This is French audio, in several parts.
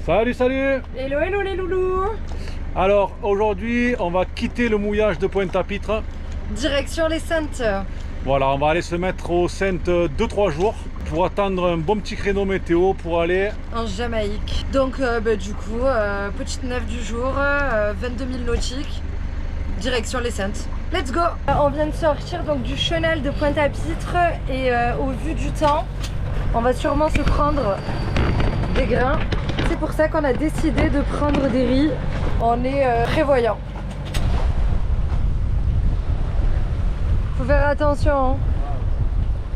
Salut, salut! Hello, hello les loulous! Alors aujourd'hui, on va quitter le mouillage de Pointe-à-Pitre. Direction les Saintes. Voilà, on va aller se mettre aux Saintes 2-3 jours pour attendre un bon petit créneau météo pour aller en Jamaïque. Donc du coup, petite nef du jour, 22 000 nautiques, direction les Saintes. Let's go! On vient de sortir donc du chenal de Pointe-à-Pitre et au vu du temps, on va sûrement se prendre des grains. C'est pour ça qu'on a décidé de prendre des riz. On est prévoyant. Faut faire attention. Hein.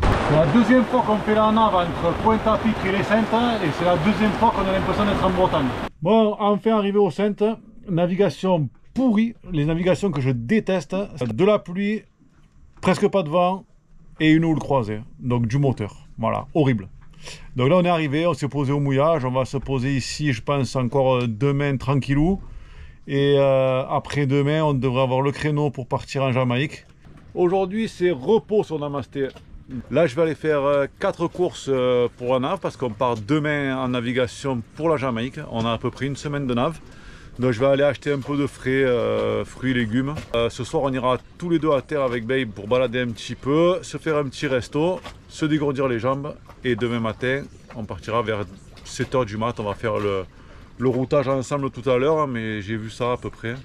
C'est la deuxième fois qu'on fait la nave entre Pointe-à-Pitre et les Saintes et c'est la deuxième fois qu'on a l'impression d'être en Bretagne. Bon, enfin arrivé aux Saintes, navigation pourrie, les navigations que je déteste, de la pluie, presque pas de vent et une houle croisée, donc du moteur, voilà, horrible. Donc là on est arrivé, on s'est posé au mouillage, on va se poser ici je pense encore demain tranquillou et après demain on devrait avoir le créneau pour partir en Jamaïque. Aujourd'hui c'est repos sur Namasté. Là je vais aller faire 4 courses pour la nave parce qu'on part demain en navigation pour la Jamaïque. On a à peu près une semaine de nave. Donc je vais aller acheter un peu de frais, fruits et légumes. Ce soir on ira tous les deux à terre avec Babe pour balader un petit peu, se faire un petit resto, se dégourdir les jambes. Et demain matin on partira vers 7 h du mat. On va faire le routage ensemble tout à l'heure, mais j'ai vu ça à peu près.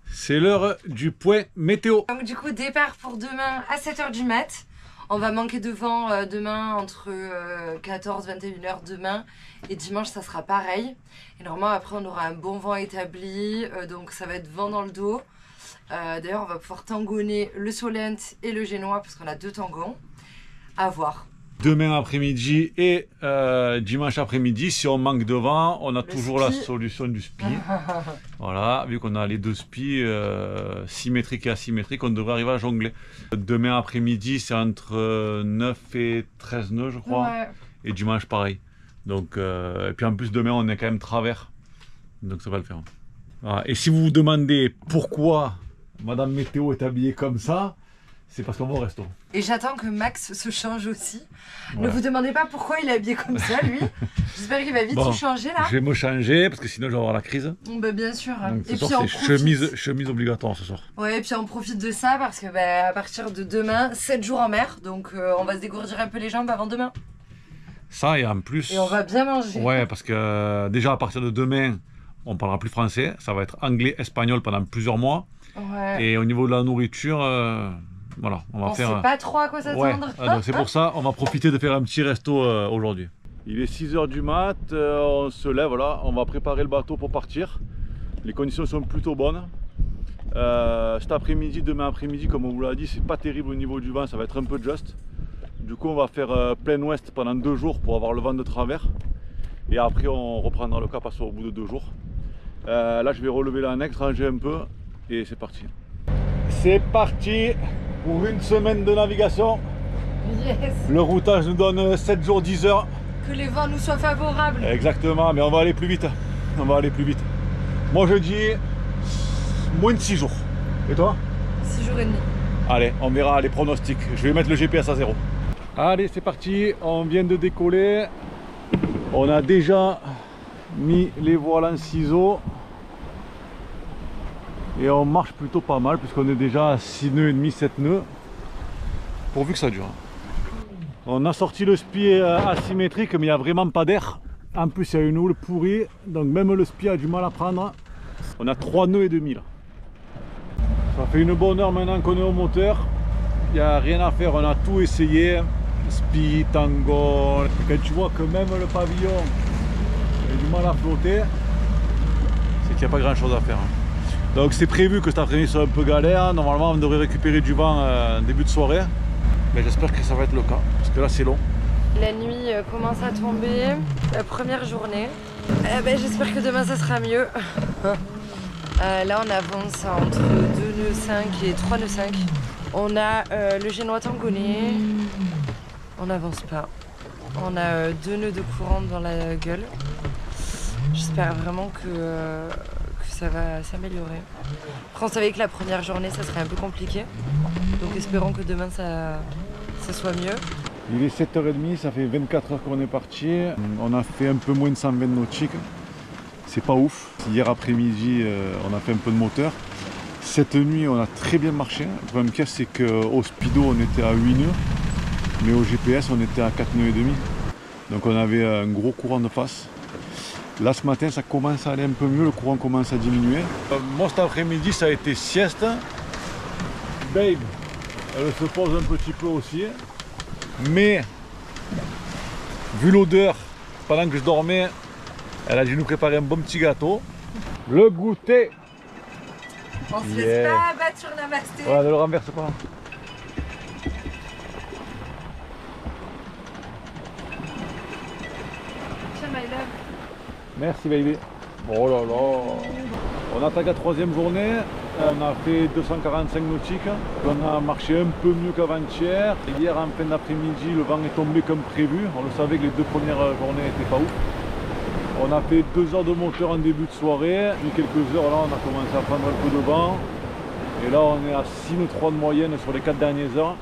C'est l'heure du point météo. Donc du coup départ pour demain à 7 h du mat. On va manquer de vent demain entre 14 et 21 h demain. Et dimanche ça sera pareil. Et normalement après on aura un bon vent établi. Donc ça va être vent dans le dos. D'ailleurs on va pouvoir tangonner le Solent et le Génois parce qu'on a 2 tangons. À voir. Demain après-midi et dimanche après-midi, si on manque de vent, on a toujours la solution du SPI. Voilà, vu qu'on a les deux SPI, symétriques et asymétriques, on devrait arriver à jongler. Demain après-midi, c'est entre 9 et 13 nœuds, je crois. Ouais. Et dimanche, pareil. Donc, et puis en plus, demain, on est quand même travers. Donc ça va le faire. Voilà. Et si vous vous demandez pourquoi Madame Météo est habillée comme ça, c'est parce qu'on va au resto. Et j'attends que Max se change aussi. Voilà. Ne vous demandez pas pourquoi il est habillé comme ça, lui. J'espère qu'il va vite se changer là. Je vais me changer parce que sinon je vais avoir la crise. Bah, bien sûr. Donc, et puis on profite... chemise obligatoire ce soir. Ouais, et puis on profite de ça parce que à partir de demain, 7 jours en mer. Donc on va se dégourdir un peu les jambes avant demain. Ça et en plus... Et on va bien manger. Ouais, parce que déjà à partir de demain, on parlera plus français. Ça va être anglais, espagnol pendant plusieurs mois. Ouais. Et au niveau de la nourriture... Voilà, on sait pas trop à quoi s'attendre. Ouais. Donc c'est pour ça, on va profiter de faire un petit resto aujourd'hui. Il est 6 h du mat, on se lève, voilà, on va préparer le bateau pour partir. Les conditions sont plutôt bonnes. Cet après-midi, demain après-midi, comme on vous l'a dit, c'est pas terrible au niveau du vent, ça va être un peu juste. Du coup, on va faire plein ouest pendant 2 jours pour avoir le vent de travers. Et après, on reprendra le cap au bout de 2 jours. Là, je vais relever l'annexe, ranger un peu et c'est parti. C'est parti pour une semaine de navigation. Yes. Le routage nous donne 7 jours 10 heures. Que les vents nous soient favorables. Exactement, mais on va aller plus vite. On va aller plus vite. Moi je dis moins de 6 jours. Et toi? 6 jours et demi. Allez, on verra les pronostics. Je vais mettre le GPS à 0. Allez, c'est parti. On vient de décoller. On a déjà mis les voiles en ciseaux. Et on marche plutôt pas mal puisqu'on est déjà à 6 nœuds et demi, 7 nœuds. Pourvu que ça dure. On a sorti le SPI asymétrique mais il n'y a vraiment pas d'air. En plus il y a une houle pourrie. Donc même le SPI a du mal à prendre. On a 3 nœuds et demi là. Ça fait une bonne heure maintenant qu'on est au moteur. Il n'y a rien à faire, on a tout essayé. SPI, tango. Quand tu vois que même le pavillon a du mal à flotter, c'est qu'il n'y a pas grand chose à faire. Donc c'est prévu que cet après-midi soit un peu galère. Normalement on devrait récupérer du vent début de soirée. Mais j'espère que ça va être le cas. Parce que là c'est long. La nuit commence à tomber. La première journée. J'espère que demain ça sera mieux. Là on avance entre 2 nœuds 5 et 3 nœuds 5. On a le Génois tangonné. On n'avance pas. On a 2 nœuds de courant dans la gueule. J'espère vraiment que ça va s'améliorer. Après, on savait que la première journée, ça serait un peu compliqué. Donc espérons que demain, ça soit mieux. Il est 7h30, ça fait 24 heures qu'on est parti. On a fait un peu moins de 120 nautiques. C'est pas ouf. Hier après-midi, on a fait un peu de moteur. Cette nuit, on a très bien marché. Le problème qu'il y a, c'est qu'au speedo, on était à 8 nœuds. Mais au GPS, on était à 4 nœuds et demi. Donc on avait un gros courant de face. Là ce matin ça commence à aller un peu mieux, le courant commence à diminuer. Moi cet après-midi ça a été sieste. Babe, elle se pose un petit peu aussi. Mais vu l'odeur, pendant que je dormais, elle a dû nous préparer un bon petit gâteau. Le goûter. On se laisse pas abattre sur Namasté. Voilà, ne le renverse pas. Merci baby. Oh là là. On attaque la troisième journée. On a fait 245 nautiques. On a marché un peu mieux qu'avant-hier. Hier en fin d'après-midi, le vent est tombé comme prévu. On le savait que les 2 premières journées n'étaient pas ouf. On a fait 2 heures de moteur en début de soirée. Puis quelques heures là, on a commencé à prendre un peu de vent. Et là, on est à 6 nœuds 3 de moyenne sur les 4 dernières heures.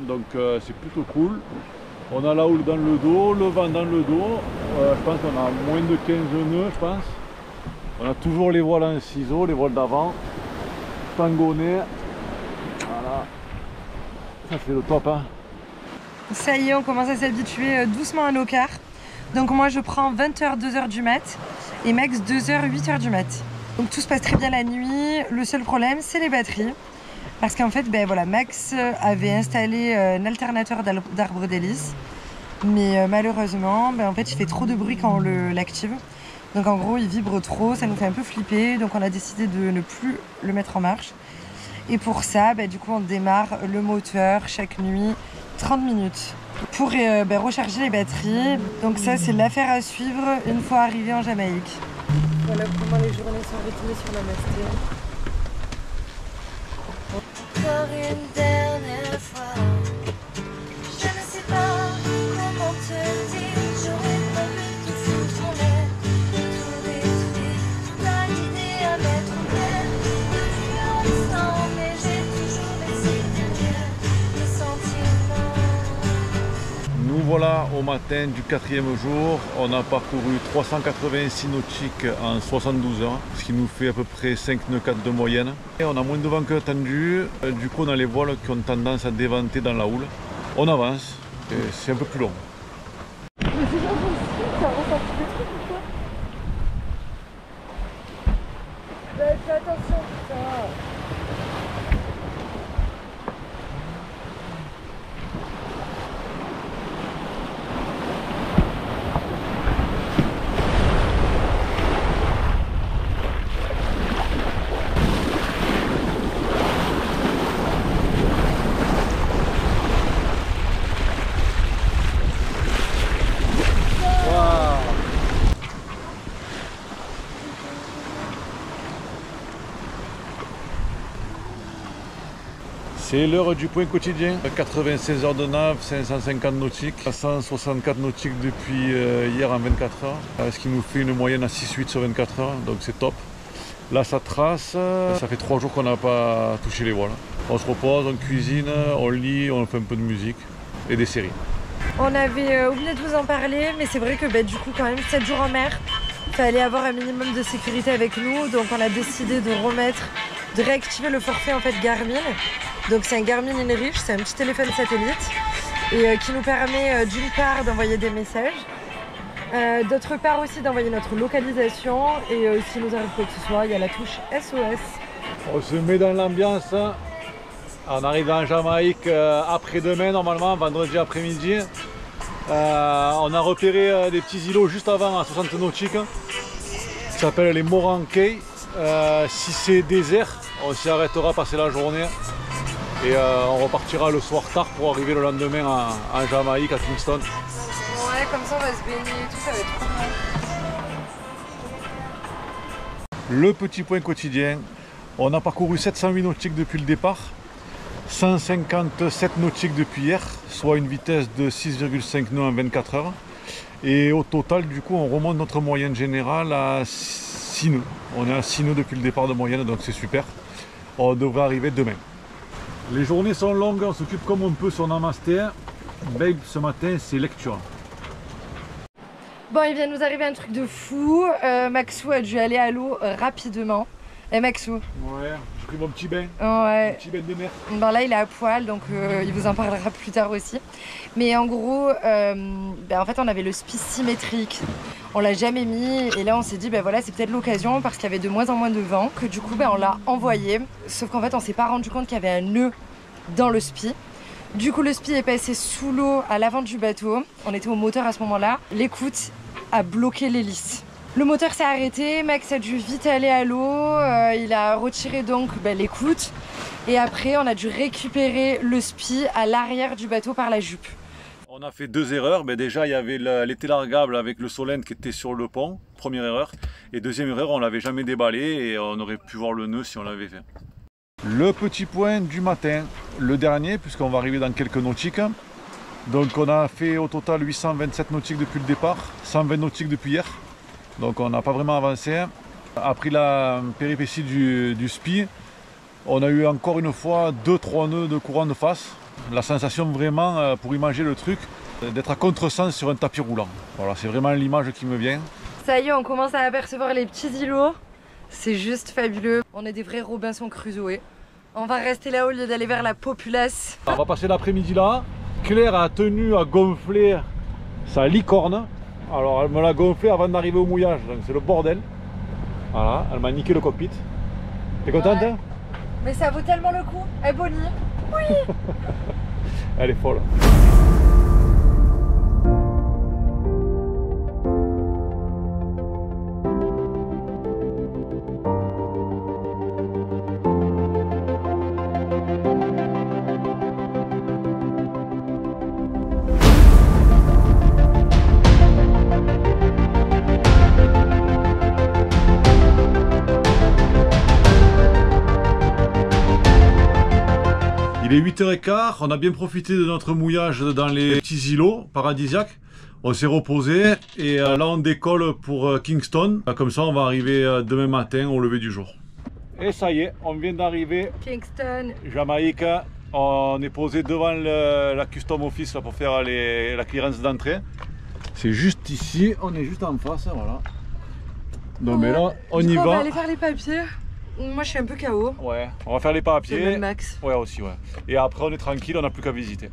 Donc c'est plutôt cool. On a la houle dans le dos, le vent dans le dos. Je pense qu'on a moins de 15 nœuds, je pense. On a toujours les voiles en ciseaux, les voiles d'avant. Tangonné. Voilà. Ça c'est le top. Hein. Ça y est, on commence à s'habituer doucement à nos quarts. Donc moi je prends 20h, 2h du mat. Et Max 2h, 8h du mat. Donc tout se passe très bien la nuit. Le seul problème, c'est les batteries. Parce qu'en fait, ben voilà, Max avait installé un alternateur d'arbre d'hélice. Mais malheureusement, ben en fait, il fait trop de bruit quand on l'active. Donc en gros, il vibre trop, ça nous fait un peu flipper. Donc on a décidé de ne plus le mettre en marche. Et pour ça, ben, du coup, on démarre le moteur chaque nuit, 30 minutes. Pour ben, recharger les batteries. Donc ça, c'est l'affaire à suivre une fois arrivé en Jamaïque. Voilà comment les journées sont rythmées sur Namasté. Encore une dernière fois, je ne sais pas comment te dire, j'aurais pas pu te foutre en l'air, tout détruire, t'as l'idée à mettre en terre, depuis longtemps, mais j'ai toujours laissé derrière les sentiments. Nous voilà au matin du 4e jour. On a parcouru 386 nautiques en 72 heures, ce qui nous fait à peu près 5 nœuds 4 de moyenne. Et on a moins de vent que attendu. Du coup, on a les voiles qui ont tendance à déventer dans la houle. On avance et c'est un peu plus long. Mais c'est pas possible, ça ressent des trucs ou quoi? Fais attention, putain. C'est l'heure du point quotidien. 96 heures de nav, 550 nautiques, 164 nautiques depuis hier en 24 heures, ce qui nous fait une moyenne à 6-8 sur 24 heures, donc c'est top. Là ça trace, ça fait 3 jours qu'on n'a pas touché les voiles. On se repose, on cuisine, on lit, on fait un peu de musique et des séries. On avait oublié de vous en parler, mais c'est vrai que bah, du coup quand même 7 jours en mer, il fallait avoir un minimum de sécurité avec nous, donc on a décidé de réactiver le forfait en fait Garmin. Donc c'est un Garmin InReach, c'est un petit téléphone satellite et qui nous permet d'une part d'envoyer des messages, d'autre part aussi d'envoyer notre localisation et s'il nous arrive quoi que ce soit, il y a la touche SOS. On se met dans l'ambiance, on arrive en Jamaïque après-demain normalement, vendredi après-midi. On a repéré des petits îlots juste avant à 60 nautiques qui s'appellent les Moran Cay. Si c'est désert, on s'y arrêtera passer la journée. Et on repartira le soir tard pour arriver le lendemain en Jamaïque, à Kingston. Ouais, comme ça on va se baigner et tout, ça va être trop bien. Le petit point quotidien, on a parcouru 708 nautiques depuis le départ, 157 nautiques depuis hier, soit une vitesse de 6,5 nœuds en 24 heures. Et au total, du coup, on remonte notre moyenne générale à 6 nœuds. On est à 6 nœuds depuis le départ de moyenne, donc c'est super. On devrait arriver demain. Les journées sont longues, on s'occupe comme on peut sur Namaste. Babe, ce matin, c'est lecture. Bon, il vient de nous arriver un truc de fou. Maxou a dû aller à l'eau rapidement. Et Maxou? Ouais, j'ai pris mon petit bain. Ouais. Mon petit bain de mer. Ben là, il est à poil, donc il vous en parlera plus tard aussi. Mais en gros, en fait, on avait le spi symétrique. On l'a jamais mis. Et là, on s'est dit, ben voilà, c'est peut-être l'occasion parce qu'il y avait de moins en moins de vent. Que du coup, on l'a envoyé. Sauf qu'en fait, on s'est pas rendu compte qu'il y avait un nœud dans le spi. Du coup, le spi est passé sous l'eau à l'avant du bateau. On était au moteur à ce moment-là. L'écoute a bloqué l'hélice. Le moteur s'est arrêté, Max a dû vite aller à l'eau, il a retiré donc l'écoute et après on a dû récupérer le spi à l'arrière du bateau par la jupe. On a fait 2 erreurs. Déjà il y avait l'été largable avec le Solent qui était sur le pont, première erreur. Et deuxième erreur, on l'avait jamais déballé et on aurait pu voir le nœud si on l'avait fait. Le petit point du matin, le dernier, puisqu'on va arriver dans quelques nautiques. Donc on a fait au total 827 nautiques depuis le départ, 120 nautiques depuis hier. Donc on n'a pas vraiment avancé. Après la péripétie du spi, on a eu encore une fois 2-3 nœuds de courant de face. La sensation vraiment, pour imager le truc, d'être à contresens sur un tapis roulant. Voilà, c'est vraiment l'image qui me vient. Ça y est, on commence à apercevoir les petits îlots. C'est juste fabuleux. On est des vrais Robinson Crusoe. On va rester là au lieu d'aller vers la populace. On va passer l'après-midi là. Claire a tenu à gonfler sa licorne. Alors elle me l'a gonflé avant d'arriver au mouillage, donc c'est le bordel. Voilà, elle m'a niqué le cockpit. T'es contente hein? Mais ça vaut tellement le coup. Eh Bonnie? Oui. Elle est folle. Il est 8h15, on a bien profité de notre mouillage dans les petits îlots paradisiaques. On s'est reposé et là on décolle pour Kingston. Comme ça on va arriver demain matin au lever du jour. Et ça y est, on vient d'arriver. Kingston. Jamaïque. On est posé devant la custom office là, pour faire la clearance d'entrée. C'est juste ici, on est juste en face, voilà. Donc mais là, on y va. On va aller faire les papiers. Moi je suis un peu KO. Ouais, on va faire les papiers. C'est le Max. Ouais aussi ouais. Et après on est tranquille, on n'a plus qu'à visiter.